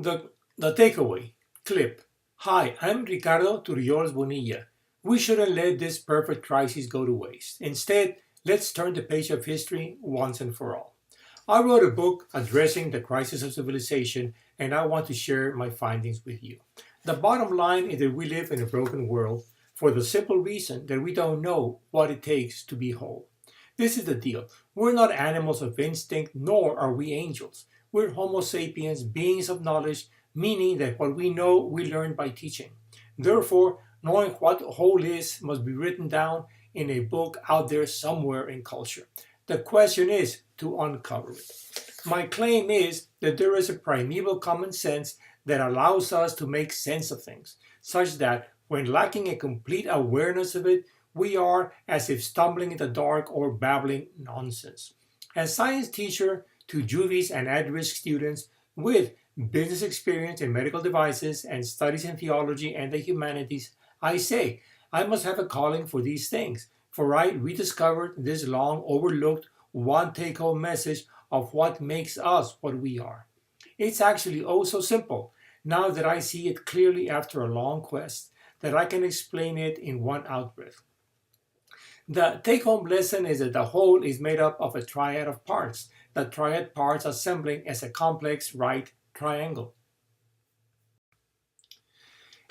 The takeaway clip. Hi, I'm Ricardo Turullols-Bonilla. We shouldn't let this perfect crisis go to waste. Instead, let's turn the page of history once and for all. I wrote a book addressing the crisis of civilization, and I want to share my findings with you. The bottom line is that we live in a broken world for the simple reason that we don't know what it takes to be whole. This is the deal. We're not animals of instinct, nor are we angels. We're Homo sapiens, beings of knowledge, meaning that what we know we learn by teaching. Therefore, knowing what whole is must be written down in a book out there somewhere in culture. The question is to uncover it. My claim is that there is a primeval common sense that allows us to make sense of things, such that when lacking a complete awareness of it, we are as if stumbling in the dark or babbling nonsense. As science teacher to juvies and at-risk students with business experience in medical devices and studies in theology and the humanities, I say I must have a calling for these things, for I rediscovered this long overlooked one take-home message of what makes us what we are. It's actually oh so simple, now that I see it clearly after a long quest, that I can explain it in one outbreath. The take-home lesson is that the whole is made up of a triad of parts, the triad parts assembling as a complex right triangle.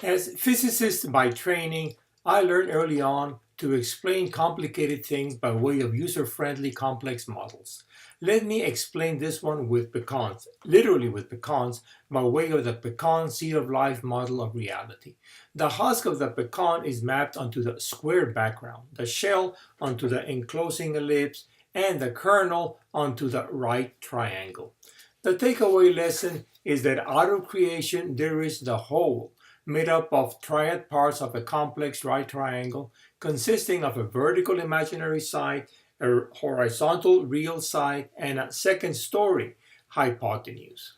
As physicist by training, I learned early on to explain complicated things by way of user-friendly complex models. Let me explain this one with pecans, literally with pecans, by way of the pecan seed of life model of reality. The husk of the pecan is mapped onto the square background, the shell onto the enclosing ellipse, and the kernel onto the right triangle. The takeaway lesson is that out of creation there is the whole, made up of triad parts of a complex right triangle, consisting of a vertical imaginary side, a horizontal real side, and a second story hypotenuse.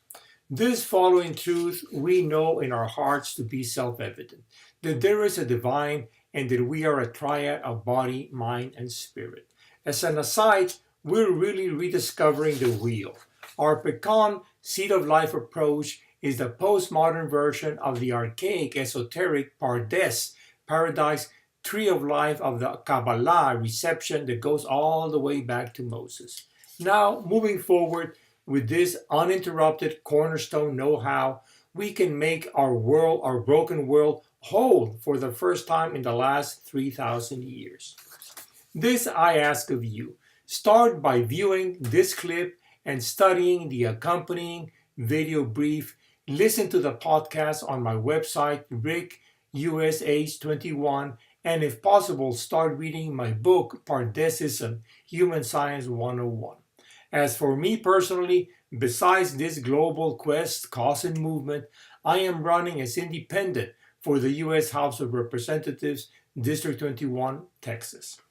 This following truth we know in our hearts to be self-evident, that there is a divine and that we are a triad of body, mind, and spirit. As an aside, we're really rediscovering the wheel. Our pecan seed of life approach is the postmodern version of the archaic esoteric Pardes, paradise, tree of life of the Kabbalah reception that goes all the way back to Moses. Now, moving forward with this uninterrupted cornerstone know-how, we can make our world, our broken world, whole for the first time in the last 3,000 years. This I ask of you. Start by viewing this clip and studying the accompanying video brief. Listen to the podcast on my website, RickUSH21, and if possible, start reading my book, Pardesism, Human Science 101. As for me personally, besides this global quest, cause, and movement, I am running as independent for the U.S. House of Representatives, District 21, Texas.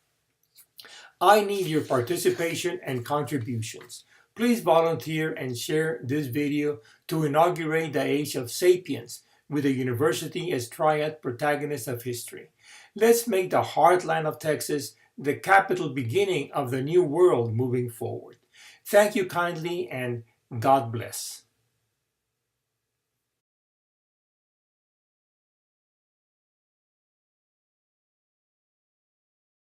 I need your participation and contributions. Please volunteer and share this video to inaugurate the age of sapiens with the university as triad protagonist of history. Let's make the heartland of Texas the capital beginning of the new world moving forward. Thank you kindly and God bless.